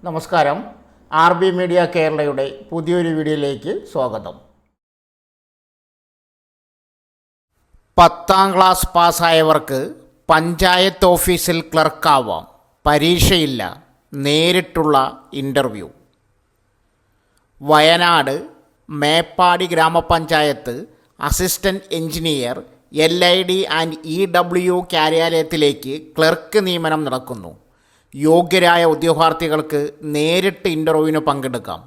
നമസ്കാരം. RB media കേരളയുടെ പുതിയൊരു വീഡിയോയിലേക്ക് സ്വാഗതം. 10ാം ക്ലാസ് പാസ്സായവർക്ക് പഞ്ചായത്ത് ഓഫീസിൽ ക്ലർക്കാവാം. പരീക്ഷയില്ല, നേരിട്ടുള്ള ഇൻ്റർവ്യൂ. വയനാട് മേപ്പാടി ഗ്രാമപഞ്ചായത്ത് assistant engineer LID and EW കാര്യാലയത്തിലേക്ക് ക്ലർക്ക് നിയമനം നടക്കുന്നു. യോഗ്യരായ ഉദ്യോഗാർത്ഥികൾക്ക് നേരിട്ട് ഇൻ്റർവ്യൂവിന് പങ്കെടുക്കാം.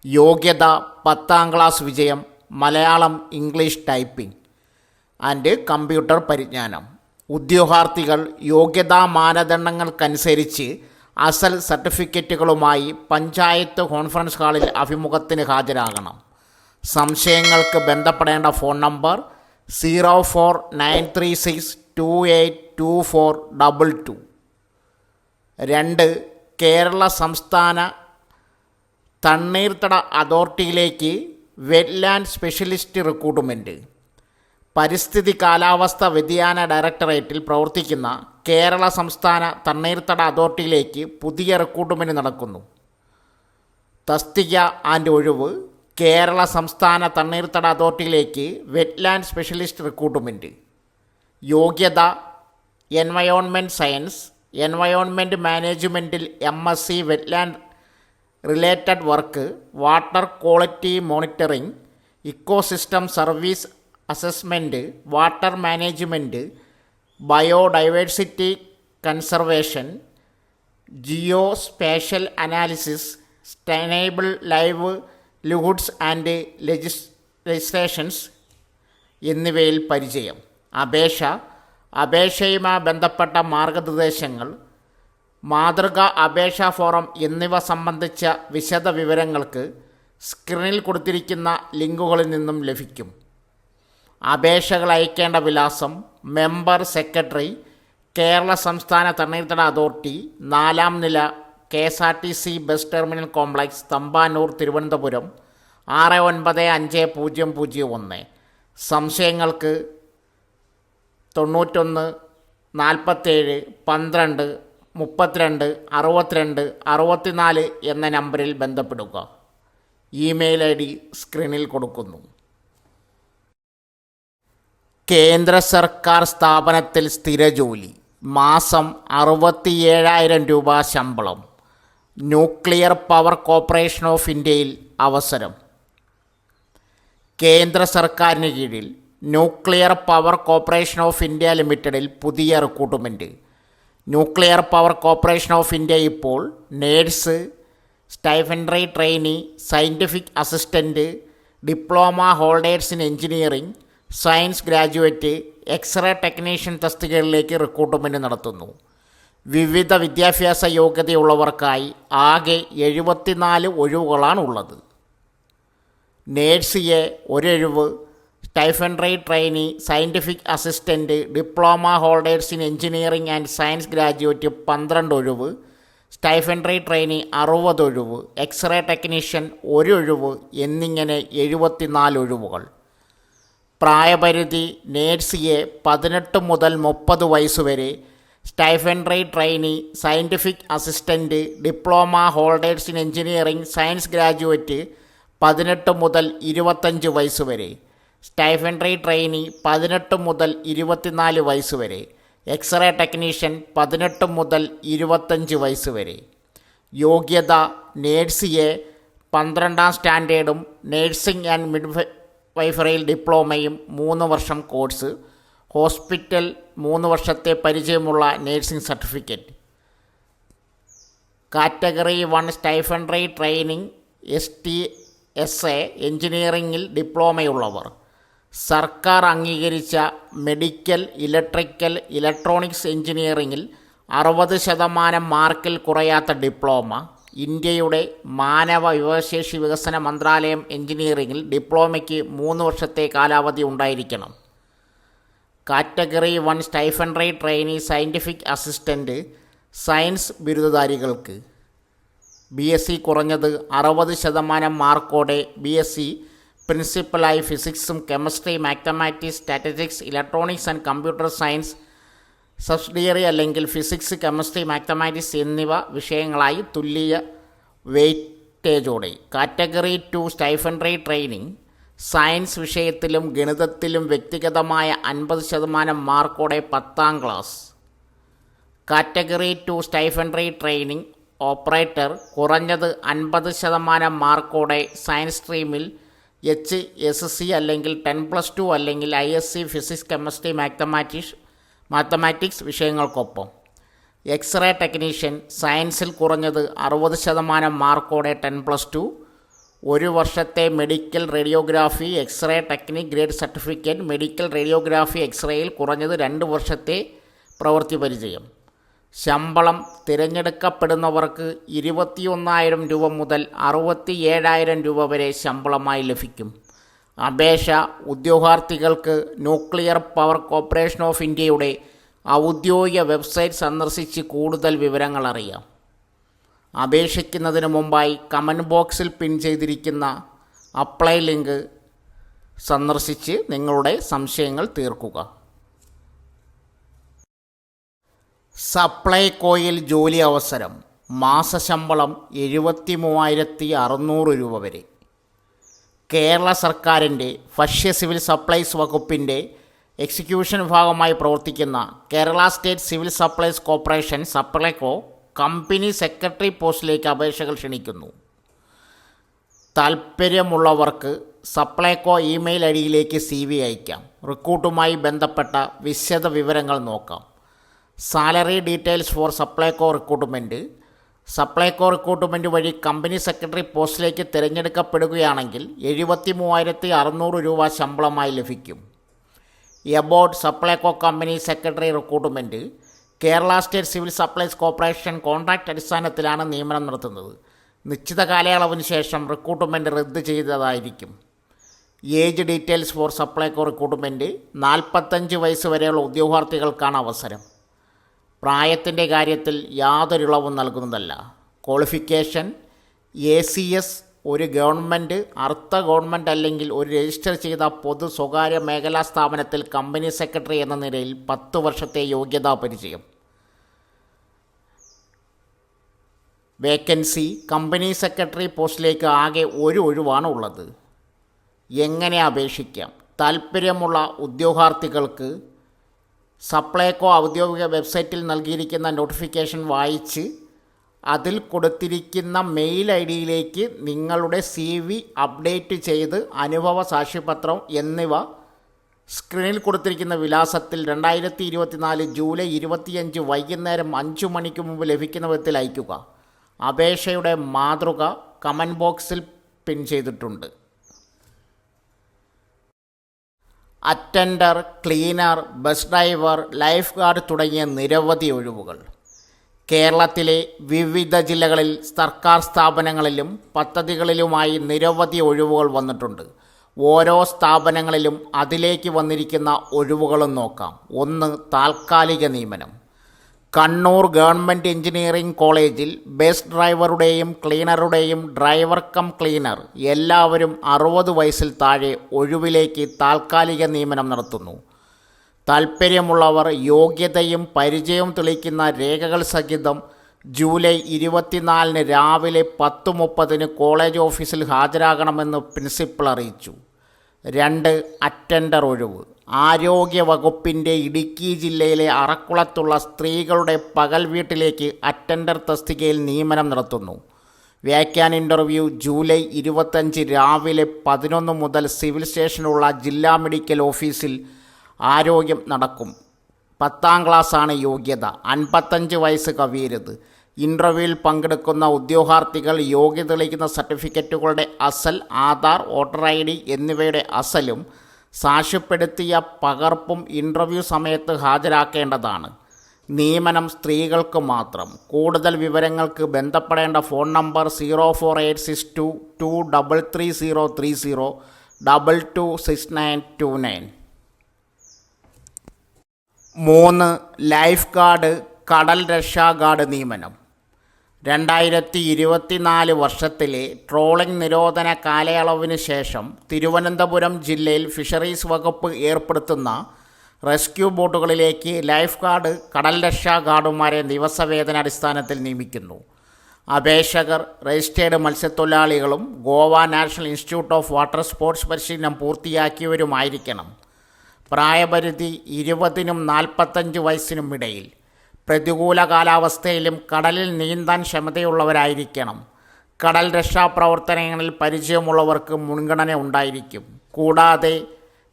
യോഗ്യത 10ാം ക്ലാസ് വിജയം, Malayalam, English typing and computer പരിജ്ഞാനം. ഉദ്യോഗാർത്ഥികൾ യോഗ്യതാ മാനദണ്ഡങ്ങൾക്കനുസരിച്ച് അസൽ സർട്ടിഫിക്കറ്റുകളുമായി പഞ്ചായത്ത് കോൺഫറൻസ് ഹാളിൽ അഭിമുഖത്തിന് ഹാജരാകണം. സംശയങ്ങൾക്ക് ബന്ധപ്പെടേണ്ട ഫോൺ നമ്പർ 049362824222. 2. കേരള സംസ്ഥാന തണ്ണീർത്തട അതോറിറ്റിയിലേക്ക് വെറ്റ്ലാൻഡ് സ്പെഷ്യലിസ്റ്റ് റിക്രൂട്ട്മെൻറ്റ്. പരിസ്ഥിതി കാലാവസ്ഥ വ്യതിയാന ഡയറക്ടറേറ്റിൽ പ്രവർത്തിക്കുന്ന കേരള സംസ്ഥാന തണ്ണീർത്തട അതോറിറ്റിയിലേക്ക് പുതിയ റിക്രൂട്ട്മെൻറ്റ് നടക്കുന്നു. തസ്തിക ആൻഡ് ഒഴിവ്. കേരള സംസ്ഥാന തണ്ണീർത്തട അതോറിറ്റിയിലേക്ക് വെറ്റ്ലാൻഡ് സ്പെഷ്യലിസ്റ്റ് റിക്രൂട്ട്മെൻറ്റ്. യോഗ്യത എൻവയോൺമെൻറ്റ് സയൻസ്, എൻവയോൺമെൻറ്റ് മാനേജ്മെൻറ്റിൽ MSc, wetland related work, water quality monitoring, ecosystem service assessment, water management, biodiversity conservation, geospatial analysis, sustainable livelihoods and legislations എന്നിവയിൽ പരിചയം. അപേക്ഷയുമായി ബന്ധപ്പെട്ട മാർഗനിർദ്ദേശങ്ങൾ, മാതൃകാ അപേക്ഷാ ഫോറം എന്നിവ സംബന്ധിച്ച വിശദ വിവരങ്ങൾക്ക് സ്ക്രീനിൽ കൊടുത്തിരിക്കുന്ന ലിങ്കുകളിൽ നിന്നും ലഭിക്കും. അപേക്ഷകൾ അയക്കേണ്ട വിലാസം: മെമ്പർ സെക്രട്ടറി, കേരള സംസ്ഥാന തണ്ണീർത്തട അതോറിറ്റി, 4ാം നില, KSRTC bus terminal complex, Thampanoor, Thiruvananthapuram 695001. സംശയങ്ങൾക്ക് 91 47 12 32 62 64 എന്ന നമ്പറിൽ ബന്ധപ്പെടുക. ഇമെയിൽ ID സ്ക്രീനിൽ കൊടുക്കുന്നു. കേന്ദ്ര സർക്കാർ സ്ഥാപനത്തിൽ സ്ഥിരജോലി, മാസം 67,000 രൂപ ശമ്പളം. ന്യൂക്ലിയർ പവർ കോർപ്പറേഷൻ ഓഫ് ഇന്ത്യയിൽ അവസരം. കേന്ദ്ര സർക്കാരിന് കീഴിൽ nuclear power corporation of India ലിമിറ്റഡിൽ പുതിയ recruitment. Nuclear power corporation of India ഇപ്പോൾ nurse, stipendiary trainee, scientific assistant, diploma holders in engineering, science graduate, x-ray technician തസ്തികകളിലേക്ക് റിക്രൂട്ട്മെൻറ്റ് നടത്തുന്നു. വിവിധ വിദ്യാഭ്യാസ യോഗ്യതയുള്ളവർക്കായി ആകെ 74 ഒഴിവുകളാണ് ഉള്ളത്. നേഴ്സ് A 1 ഒഴിവ്, stipendiary trainee, scientific assistant, diploma holders in engineering and science graduate 12 ഒഴിവ്, stipendiary trainee 60 ഒഴിവ്, എക്സ്റേ ടെക്നീഷ്യൻ 1 ഒഴിവ് എന്നിങ്ങനെ 74 ഒഴിവുകൾ. പ്രായപരിധി: നേഴ്സ് A 18 മുതൽ 30 വയസ്സുവരെ, stipendiary trainee, scientific assistant, diploma holders in engineering science graduate 18 മുതൽ 25 വയസ്സുവരെ, സ്റ്റൈഫൻഡറി ട്രെയിനി 18 മുതൽ 24 വയസ്സുവരെ, എക്സ്റേ ടെക്നീഷ്യൻ 18 മുതൽ 25 വയസ്സുവരെ. യോഗ്യത: നേഴ്സ് A 12ാം സ്റ്റാൻഡേർഡും നേഴ്സിംഗ് ആൻഡ് മിഡ്വൈഫറിയിൽ ഡിപ്ലോമയും 3 വർഷം കോഴ്സ്, ഹോസ്പിറ്റൽ 3 വർഷത്തെ പരിചയമുള്ള nursing certificate. Category 1 stipendiary training STSA എഞ്ചിനീയറിംഗിൽ ഡിപ്ലോമയുള്ളവർ. സർക്കാർ അംഗീകരിച്ച മെഡിക്കൽ, ഇലക്ട്രിക്കൽ, ഇലക്ട്രോണിക്സ് എഞ്ചിനീയറിംഗിൽ 60% മാർക്കിൽ കുറയാത്ത ഡിപ്ലോമ. ഇന്ത്യയുടെ മാനവ വിഭവശേഷി വികസന മന്ത്രാലയം എഞ്ചിനീയറിംഗിൽ ഡിപ്ലോമയ്ക്ക് 3 വർഷത്തെ കാലാവധി ഉണ്ടായിരിക്കണം. Category 1 stipendiary trainee scientific assistant science ബിരുദധാരികൾക്ക്. BSc കുറഞ്ഞത് 60% മാർക്കോടെ BSc പ്രിൻസിപ്പലായി ഫിസിക്സും chemistry, mathematics, statistics, electronics and computer science subsidiary അല്ലെങ്കിൽ ഫിസിക്സ്, കെമിസ്ട്രി, മാത്തമാറ്റിക്സ് എന്നിവ വിഷയങ്ങളായി തുല്യ വെയിറ്റേജോടെ. കാറ്റഗറി 2 സ്റ്റൈഫൻഡറി ട്രെയിനിങ് സയൻസ് വിഷയത്തിലും ഗണിതത്തിലും വ്യക്തിഗതമായ 50% മാർക്കോടെ 10ാം class. Category 2 stipendiary training operator കുറഞ്ഞത് 50% മാർക്കോടെ സയൻസ് സ്ട്രീമിൽ HSC അല്ലെങ്കിൽ 10+2 അല്ലെങ്കിൽ ISC ഫിസിക്സ് കെമിസ്ട്രി മാത്തമാറ്റിക്സ് വിഷയങ്ങൾക്കൊപ്പം. എക്സ്റേ ടെക്നീഷ്യൻ സയൻസിൽ കുറഞ്ഞത് 60% മാർക്കോടെ 10+2, 1 വർഷത്തെ medical radiography x-ray technique grade certificate, medical radiography എക്സ്റേയിൽ കുറഞ്ഞത് 2 വർഷത്തെ പ്രവൃത്തി പരിചയം. ശമ്പളം തിരഞ്ഞെടുക്കപ്പെടുന്നവർക്ക് 21,000 രൂപ മുതൽ 67,000 രൂപ വരെ ശമ്പളമായി ലഭിക്കും. അപേക്ഷ ഉദ്യോഗാർത്ഥികൾക്ക് ന്യൂക്ലിയർ പവർ കോർപ്പറേഷൻ ഓഫ് ഇന്ത്യയുടെ ഔദ്യോഗിക വെബ്സൈറ്റ് സന്ദർശിച്ച് കൂടുതൽ വിവരങ്ങൾ അറിയാം. അപേക്ഷിക്കുന്നതിന് മുമ്പായി കമൻറ്റ് ബോക്സിൽ പിൻ ചെയ്തിരിക്കുന്ന അപ്ലൈ ലിങ്ക് സന്ദർശിച്ച് നിങ്ങളുടെ സംശയങ്ങൾ തീർക്കുക. സപ്ലൈകോയിൽ ജോലി അവസരം. മാസശമ്പളം 73,600 രൂപ വരെ. കേരള സർക്കാരിൻ്റെ ഭക്ഷ്യ സിവിൽ സപ്ലൈസ് വകുപ്പിൻ്റെ എക്സിക്യൂഷൻ വിഭാഗമായി പ്രവർത്തിക്കുന്ന Kerala state civil supplies corporation Supplyco company secretary പോസ്റ്റിലേക്ക് അപേക്ഷകൾ ക്ഷണിക്കുന്നു. താൽപ്പര്യമുള്ളവർക്ക് സപ്ലൈകോ ഇമെയിൽ ഐഡിയിലേക്ക് CV അയക്കാം. റിക്രൂട്ടുമായി ബന്ധപ്പെട്ട വിശദ വിവരങ്ങൾ നോക്കാം. Salary details for Supplyco recruitment. Supplyco recruitment വഴി കമ്പനി സെക്രട്ടറി പോസ്റ്റിലേക്ക് തിരഞ്ഞെടുക്കപ്പെടുകയാണെങ്കിൽ 73,600 രൂപ ശമ്പളമായി ലഭിക്കും. About Supplyco company secretary recruitment. Kerala state civil supplies corporation contract അടിസ്ഥാനത്തിലാണ് നിയമനം നടത്തുന്നത്. നിശ്ചിത കാലയളവിന് ശേഷം റിക്രൂട്ട്മെൻറ്റ് റദ്ദ് ചെയ്തതായിരിക്കും. Age details for Supplyco recruitment. 45 വയസ്സ് വരെയുള്ള ഉദ്യോഗാർത്ഥികൾക്കാണ് അവസരം. പ്രായത്തിൻ്റെ കാര്യത്തിൽ യാതൊരു ഇളവും നൽകുന്നതല്ല. ക്വാളിഫിക്കേഷൻ ACS, ഒരു ഗവൺമെൻറ്, അർദ്ധ ഗവൺമെൻറ് അല്ലെങ്കിൽ ഒരു രജിസ്റ്റർ ചെയ്ത പൊതു സ്വകാര്യ മേഖലാ സ്ഥാപനത്തിൽ കമ്പനി സെക്രട്ടറി എന്ന നിലയിൽ 10 വർഷത്തെ യോഗ്യതാ പരിചയം. വേക്കൻസി. കമ്പനി സെക്രട്ടറി പോസ്റ്റിലേക്ക് ആകെ 1 ഒഴിവാണ് ഉള്ളത്. എങ്ങനെ അപേക്ഷിക്കാം? താൽപ്പര്യമുള്ള ഉദ്യോഗാർത്ഥികൾക്ക് സപ്ലൈകോ ഔദ്യോഗിക വെബ്സൈറ്റിൽ നൽകിയിരിക്കുന്ന നോട്ടിഫിക്കേഷൻ വായിച്ച് അതിൽ കൊടുത്തിരിക്കുന്ന മെയിൽ ഐഡിയിലേക്ക് നിങ്ങളുടെ CV അപ്ഡേറ്റ് ചെയ്ത് അനുഭവ സാക്ഷ്യപത്രം എന്നിവ സ്ക്രീനിൽ കൊടുത്തിരിക്കുന്ന വിലാസത്തിൽ 2024 ജൂലൈ 25 വൈകുന്നേരം 5 മണിക്ക് മുമ്പ് ലഭിക്കുന്ന വിധത്തിൽ അയയ്ക്കുക. അപേക്ഷയുടെ മാതൃക കമൻറ്റ് ബോക്സിൽ പിൻ ചെയ്തിട്ടുണ്ട്. Attender, cleaner, bus driver, life guard തുടങ്ങിയ നിരവധി ഒഴിവുകൾ. കേരളത്തിലെ വിവിധ ജില്ലകളിൽ സർക്കാർ സ്ഥാപനങ്ങളിലും പദ്ധതികളിലുമായി നിരവധി ഒഴിവുകൾ വന്നിട്ടുണ്ട്. ഓരോ സ്ഥാപനങ്ങളിലും അതിലേക്ക് വന്നിരിക്കുന്ന ഒഴിവുകളും നോക്കാം. 1. താൽക്കാലിക നിയമനം. കണ്ണൂർ ഗവൺമെൻറ് എഞ്ചിനീയറിംഗ് കോളേജിൽ ബസ് ഡ്രൈവറുടെയും ക്ലീനറുടെയും ഡ്രൈവർ കം ക്ലീനർ എല്ലാവരും 60 വയസ്സിൽ താഴെ ഒഴിവിലേക്ക് താൽക്കാലിക നിയമനം നടത്തുന്നു. താൽപ്പര്യമുള്ളവർ യോഗ്യതയും പരിചയവും തെളിയിക്കുന്ന രേഖകൾ സഹിതം ജൂലൈ 24 രാവിലെ 10:30 കോളേജ് ഓഫീസിൽ ഹാജരാകണമെന്ന് പ്രിൻസിപ്പൽ അറിയിച്ചു. 2. അറ്റൻഡർ ഒഴിവ്. ആരോഗ്യ വകുപ്പിൻ്റെ ഇടുക്കി ജില്ലയിലെ അറക്കുളത്തുള്ള സ്ത്രീകളുടെ പകൽ വീട്ടിലേക്ക് അറ്റൻഡർ തസ്തികയിൽ നിയമനം നടത്തുന്നു. വ്യാഖ്യാൻ ഇൻ്റർവ്യൂ ജൂലൈ 25 രാവിലെ 11 മുതൽ സിവിൽ സ്റ്റേഷനുള്ള ജില്ലാ മെഡിക്കൽ ഓഫീസിൽ ആരോഗ്യം നടക്കും. 10ാം ക്ലാസ്സാണ് യോഗ്യത. 55 വയസ്സ് കവിയരുത്. ഇൻ്റർവ്യൂവിൽ പങ്കെടുക്കുന്ന ഉദ്യോഗാർത്ഥികൾ യോഗ്യത തെളിയിക്കുന്ന സർട്ടിഫിക്കറ്റുകളുടെ അസൽ, ആധാർ, വോട്ടർ ID എന്നിവയുടെ അസലും സാക്ഷ്യപ്പെടുത്തിയ പകർപ്പും ഇൻ്റർവ്യൂ സമയത്ത് ഹാജരാക്കേണ്ടതാണ്. നിയമനം സ്ത്രീകൾക്ക് മാത്രം. കൂടുതൽ വിവരങ്ങൾക്ക് ബന്ധപ്പെടേണ്ട ഫോൺ നമ്പർ 04862 233030 226929. 3. ലൈഫ് ഗാർഡ്, കടൽ രക്ഷാ ഗാർഡ് നിയമനം. 2024 വർഷത്തിലെ ട്രോളിംഗ് നിരോധന കാലയളവിന് ശേഷം തിരുവനന്തപുരം ജില്ലയിൽ ഫിഷറീസ് വകുപ്പ് ഏർപ്പെടുത്തുന്ന റെസ്ക്യൂ ബോട്ടുകളിലേക്ക് ലൈഫ് ഗാർഡ്, കടൽ രക്ഷാ ഗാർഡുമാരെ ദിവസവേതന അടിസ്ഥാനത്തിൽ നിയമിക്കുന്നു. അപേക്ഷകർ രജിസ്റ്റേർഡ് മത്സ്യത്തൊഴിലാളികളും Goa national institute of water sports പരിശീലനം പൂർത്തിയാക്കിയവരുമായിരിക്കണം. പ്രായപരിധി 20നും 45 വയസ്സിനും ഇടയിൽ. പ്രതികൂല കാലാവസ്ഥയിലും കടലിൽ നീന്താൻ ക്ഷമതയുള്ളവരായിരിക്കണം. കടൽ രക്ഷാപ്രവർത്തനങ്ങളിൽ പരിചയമുള്ളവർക്ക് മുൻഗണന ഉണ്ടായിരിക്കും. കൂടാതെ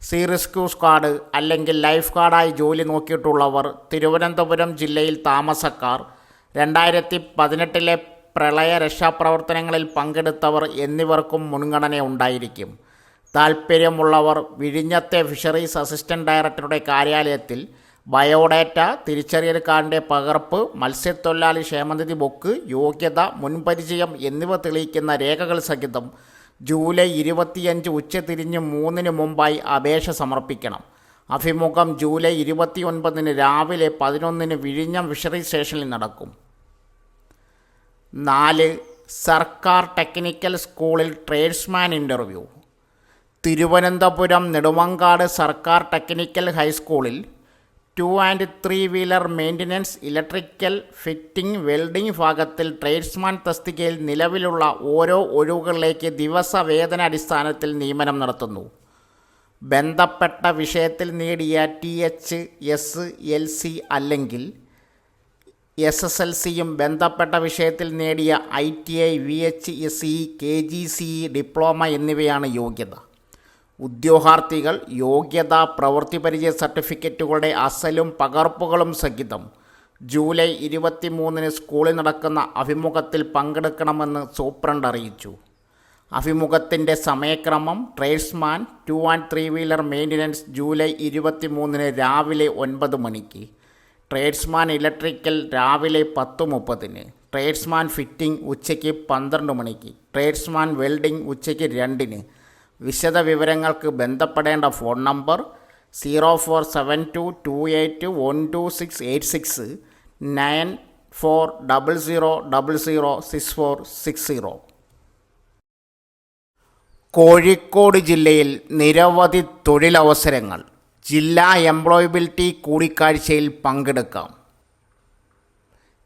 സീ റെസ്ക്യൂ സ്ക്വാഡ് അല്ലെങ്കിൽ ലൈഫ് ഗാർഡായി ജോലി നോക്കിയിട്ടുള്ളവർ, തിരുവനന്തപുരം ജില്ലയിൽ താമസക്കാർ, 2018 പ്രളയ രക്ഷാപ്രവർത്തനങ്ങളിൽ പങ്കെടുത്തവർ എന്നിവർക്കും മുൻഗണന ഉണ്ടായിരിക്കും. താൽപ്പര്യമുള്ളവർ വിഴിഞ്ഞത്തെ ഫിഷറീസ് അസിസ്റ്റന്റ് ഡയറക്ടറുടെ കാര്യാലയത്തിൽ ബയോഡാറ്റ, തിരിച്ചറിയൽ കാർഡിൻ്റെ പകർപ്പ്, മത്സ്യത്തൊഴിലാളി ക്ഷേമനിധി ബുക്ക്, യോഗ്യത, മുൻപരിചയം എന്നിവ തെളിയിക്കുന്ന രേഖകൾ സഹിതം ജൂലൈ 25 ഉച്ചതിരിഞ്ഞ് 3 മുമ്പായി അപേക്ഷ സമർപ്പിക്കണം. അഭിമുഖം ജൂലൈ 29 രാവിലെ 11 വിഴിഞ്ഞം ഫിഷറീസ് സ്റ്റേഷനിൽ നടക്കും. 4. സർക്കാർ ടെക്നിക്കൽ സ്കൂളിൽ ട്രേഡ്സ്മാൻ ഇൻ്റർവ്യൂ. തിരുവനന്തപുരം നെടുമങ്ങാട് സർക്കാർ ടെക്നിക്കൽ ഹൈസ്കൂളിൽ 2 and 3 wheeler maintenance, electrical fitting, welding ഭാഗത്തിൽ ട്രേഡ്സ്മാൻ തസ്തികയിൽ നിലവിലുള്ള ഓരോ ഒഴിവുകളിലേക്ക് ദിവസവേതനാടിസ്ഥാനത്തിൽ നിയമനം നടത്തുന്നു. ബന്ധപ്പെട്ട വിഷയത്തിൽ നേടിയ THSLC അല്ലെങ്കിൽ SSLCയും ബന്ധപ്പെട്ട വിഷയത്തിൽ നേടിയ ITI, VHSE, KGCE ഡിപ്ലോമ എന്നിവയാണ് യോഗ്യത. ഉദ്യോഗാർത്ഥികൾ യോഗ്യത, പ്രവൃത്തിപരിചയ സർട്ടിഫിക്കറ്റുകളുടെ അസലും പകർപ്പുകളും സഹിതം ജൂലൈ 23 സ്കൂളിൽ നടക്കുന്ന അഭിമുഖത്തിൽ പങ്കെടുക്കണമെന്ന് സൂപ്രണ്ട് അറിയിച്ചു. അഭിമുഖത്തിൻ്റെ സമയക്രമം: tradesman 2 and 3 wheeler maintenance July 23 രാവിലെ 9 മണിക്ക്, ട്രേഡ്സ്മാൻ ഇലക്ട്രിക്കൽ രാവിലെ 10:30, ട്രേഡ്സ്മാൻ ഫിറ്റിംഗ് ഉച്ചയ്ക്ക് 12 മണിക്ക്, ട്രേഡ്സ്മാൻ വെൽഡിംഗ് ഉച്ചയ്ക്ക് 2-ന്. വിശദ വിവരങ്ങൾക്ക് ബന്ധപ്പെടേണ്ട ഫോൺ നമ്പർ 0472281286 9400006460. കോഴിക്കോട് ജില്ലയിൽ നിരവധി തൊഴിലവസരങ്ങൾ. ജില്ലാ എംപ്ലോയബിലിറ്റി കൂടിക്കാഴ്ചയിൽ പങ്കെടുക്കാം.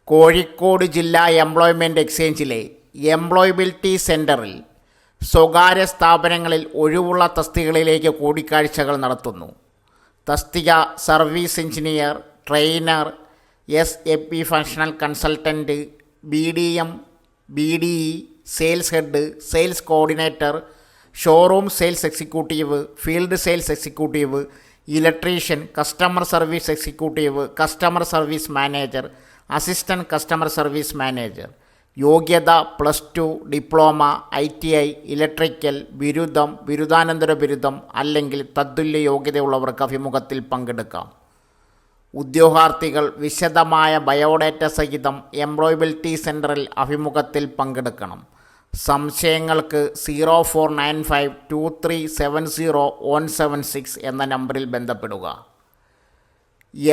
കോഴിക്കോട് ജില്ലാ എംപ്ലോയ്മെൻറ്റ് എക്സ്ചേഞ്ചിലെ എംപ്ലോയബിലിറ്റി സെൻറ്ററിൽ സ്വകാര്യ സ്ഥാപനങ്ങളിൽ ഒഴിവുള്ള തസ്തികകളിലേക്ക് കൂടിക്കാഴ്ചകൾ നടത്തുന്നു. തസ്തിക: service engineer, trainer, SAP functional consultant, BDM, BDE, sales head, sales coordinator, showroom sales executive, field sales executive, electrician, customer service executive, customer service manager, assistant customer service manager. യോഗ്യത: +2, diploma, ITI, electrical, ബിരുദം, ബിരുദാനന്തര ബിരുദം അല്ലെങ്കിൽ തത്തുല്യ യോഗ്യതയുള്ളവർക്ക് അഭിമുഖത്തിൽ പങ്കെടുക്കാം. ഉദ്യോഗാർത്ഥികൾ വിശദമായ biodata സഹിതം എംപ്ലോയബിലിറ്റി സെൻറ്ററിൽ അഭിമുഖത്തിൽ പങ്കെടുക്കണം. സംശയങ്ങൾക്ക് 04952370 എന്ന നമ്പറിൽ ബന്ധപ്പെടുക.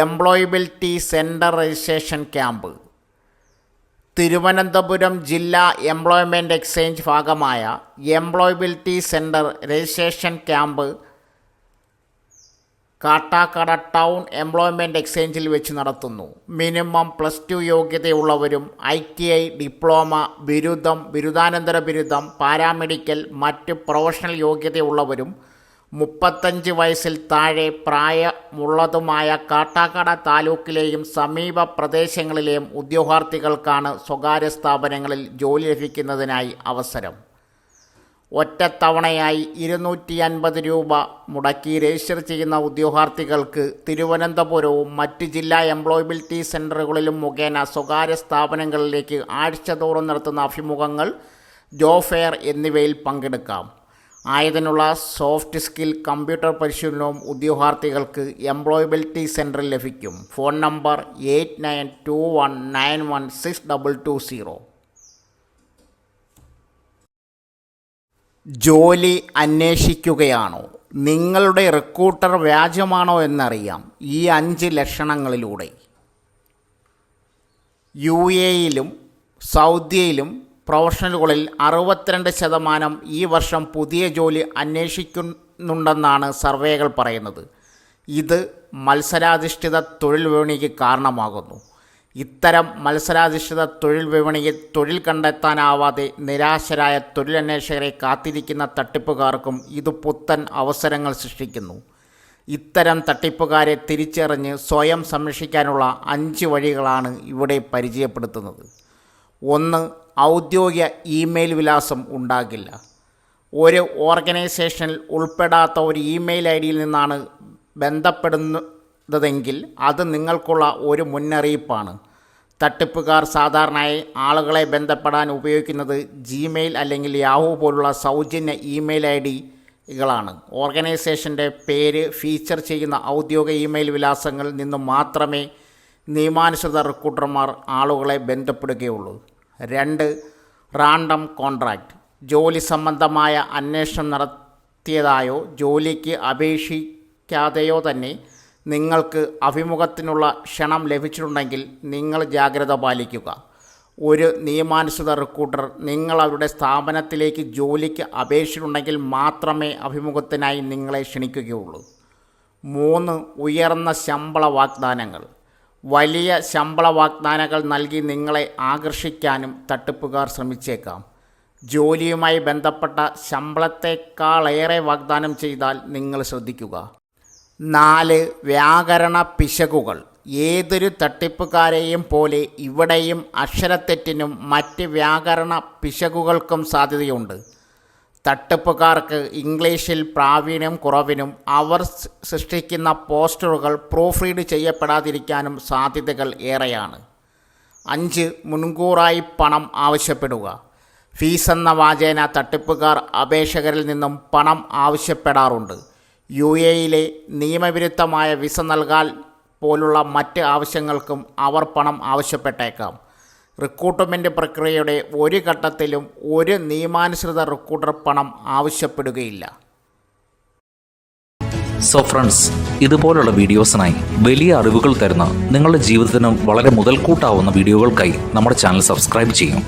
Employability centre registration camp. Thiruvananthapuram ജില്ലാ എംപ്ലോയ്മെൻറ്റ് എക്സ്ചേഞ്ച് ഭാഗമായ employability centre registration camp Kattakada town employment എക്സ്ചേഞ്ചിൽ വെച്ച് നടത്തുന്നു. മിനിമം +2 യോഗ്യതയുള്ളവരും ITI, ഡിപ്ലോമ, ബിരുദം, ബിരുദാനന്തര ബിരുദം, പാരാമെഡിക്കൽ, മറ്റ് പ്രൊഫഷണൽ യോഗ്യതയുള്ളവരും 35 വയസ്സിൽ താഴെ പ്രായമുള്ളതുമായ കാട്ടാക്കട താലൂക്കിലെയും സമീപ പ്രദേശങ്ങളിലെയും ഉദ്യോഗാർത്ഥികൾക്കാണ് സ്വകാര്യ സ്ഥാപനങ്ങളിൽ ജോലി ലഭിക്കുന്നതിനായി അവസരം. ഒറ്റത്തവണയായി 250 രൂപ മുടക്കി രജിസ്റ്റർ ചെയ്യുന്ന ഉദ്യോഗാർത്ഥികൾക്ക് തിരുവനന്തപുരവും മറ്റ് ജില്ലാ എംപ്ലോയബിലിറ്റി സെൻറ്ററുകളിലും മുഖേന സ്വകാര്യ സ്ഥാപനങ്ങളിലേക്ക് ആഴ്ചതോറും നടത്തുന്ന അഭിമുഖങ്ങൾ, ജോബ് ഫെയർ എന്നിവയിൽ പങ്കെടുക്കാം. ആയതിനുള്ള സോഫ്റ്റ് സ്കിൽ കമ്പ്യൂട്ടർ പരിശീലനവും ഉദ്യോഗാർത്ഥികൾക്ക് എംപ്ലോയബിലിറ്റി സെൻറ്ററിൽ ലഭിക്കും. Phone number 8921916220. ജോലി അന്വേഷിക്കുകയാണോ? നിങ്ങളുടെ റിക്രൂട്ടർ വ്യാജമാണോ എന്നറിയാം ഈ 5 ലക്ഷണങ്ങളിലൂടെ. UAEയിലും സൗദിയിലും പ്രൊഫഷണലുകളിൽ 62% ഈ വർഷം പുതിയ ജോലി അന്വേഷിക്കുന്നുണ്ടെന്നാണ് സർവേകൾ പറയുന്നത്. ഇത് മത്സരാധിഷ്ഠിത തൊഴിൽ വിപണിക്ക് കാരണമാകുന്നു. ഇത്തരം മത്സരാധിഷ്ഠിത തൊഴിൽ വിപണിയിൽ തൊഴിൽ കണ്ടെത്താനാവാതെ നിരാശരായ തൊഴിലന്വേഷകരെ കാത്തിരിക്കുന്ന തട്ടിപ്പുകാർക്കും ഇത് പുത്തൻ അവസരങ്ങൾ സൃഷ്ടിക്കുന്നു. ഇത്തരം തട്ടിപ്പുകാരെ തിരിച്ചറിഞ്ഞ് സ്വയം സംരക്ഷിക്കാനുള്ള 5 വഴികളാണ് ഇവിടെ പരിചയപ്പെടുത്തുന്നത്. 1. ഔദ്യോഗിക ഇമെയിൽ വിലാസം ഉണ്ടാകില്ല. ഒരു ഓർഗനൈസേഷനിൽ ഉൾപ്പെടാത്ത ഒരു ഇമെയിൽ ഐ ഡിയിൽ നിന്നാണ് ബന്ധപ്പെടുന്നതെങ്കിൽ അത് നിങ്ങൾക്കുള്ള ഒരു മുന്നറിയിപ്പാണ്. തട്ടിപ്പുകാർ സാധാരണയായി ആളുകളെ ബന്ധപ്പെടാൻ ഉപയോഗിക്കുന്നത് ജിമെയിൽ അല്ലെങ്കിൽ യാഹൂ പോലുള്ള സൗജന്യ ഇമെയിൽ ഐ ഡികളാണ്. ഓർഗനൈസേഷൻ്റെ പേര് ഫീച്ചർ ചെയ്യുന്ന ഔദ്യോഗിക ഇമെയിൽ വിലാസങ്ങളിൽ നിന്ന് മാത്രമേ നിയമാനുസൃത റിക്രൂട്ടർമാർ ആളുകളെ ബന്ധപ്പെടുകയുള്ളൂ. 2. Random contract. ജോലി സംബന്ധമായ അന്വേഷണം നടത്തിയതായോ ജോലിക്ക് അപേക്ഷിക്കാതെയോ തന്നെ നിങ്ങൾക്ക് അഭിമുഖത്തിനുള്ള ക്ഷണം ലഭിച്ചിട്ടുണ്ടെങ്കിൽ നിങ്ങൾ ജാഗ്രത പാലിക്കുക. ഒരു നിയമാനുസൃത റിക്രൂട്ടർ നിങ്ങൾ അവരുടെ സ്ഥാപനത്തിലേക്ക് ജോലിക്ക് അപേക്ഷിച്ചിട്ടുണ്ടെങ്കിൽ മാത്രമേ അഭിമുഖത്തിനായി നിങ്ങളെ ക്ഷണിക്കുകയുള്ളൂ. 3. ഉയർന്ന ശമ്പള വാഗ്ദാനങ്ങൾ. വലിയ ശമ്പള വാഗ്ദാനങ്ങൾ നൽകി നിങ്ങളെ ആകർഷിക്കാനും തട്ടിപ്പുകാർ ശ്രമിച്ചേക്കാം. ജോലിയുമായി ബന്ധപ്പെട്ട ശമ്പളത്തെക്കാളേറെ വാഗ്ദാനം ചെയ്താൽ നിങ്ങൾ ശ്രദ്ധിക്കുക. 4. വ്യാകരണ പിശകുകൾ. ഏതൊരു തട്ടിപ്പുകാരെയും പോലെ ഇവിടെയും അക്ഷരത്തെറ്റിനും മറ്റ് വ്യാകരണ പിശകുകൾക്കും സാധ്യതയുണ്ട്. തട്ടിപ്പുകാർക്ക് ഇംഗ്ലീഷിൽ പ്രാവീണ്യം കുറവിനും അവർ സൃഷ്ടിക്കുന്ന പോസ്റ്ററുകൾ പ്രൂഫ് റീഡ് ചെയ്യപ്പെടാതിരിക്കാനും സാധ്യതകൾ ഏറെയാണ്. 5. മുൻകൂറായി പണം ആവശ്യപ്പെടുക. ഫീസ് എന്ന വാചേന തട്ടിപ്പുകാർ അപേക്ഷകരിൽ നിന്നും പണം ആവശ്യപ്പെടാറുണ്ട്. UAEയിലെ നിയമവിരുദ്ധമായ വിസ നൽകാൻ പോലുള്ള മറ്റ് ആവശ്യങ്ങൾക്കും അവർ പണം ആവശ്യപ്പെട്ടേക്കാം. റിക്രൂട്ട്മെൻറ്റ് പ്രക്രിയയുടെ ഒരു ഘട്ടത്തിലും ഒരു നിയമാനുസൃത റിക്രൂട്ടർ പണം ആവശ്യപ്പെടുകയില്ല. സോ ഫ്രണ്ട്സ്, ഇതുപോലുള്ള വീഡിയോസിനായി വലിയ അറിവുകൾ തരുന്ന നിങ്ങളുടെ ജീവിതത്തിന് വളരെ മുതൽക്കൂട്ടാവുന്ന വീഡിയോകൾക്കായി നമ്മുടെ ചാനൽ സബ്സ്ക്രൈബ് ചെയ്യും.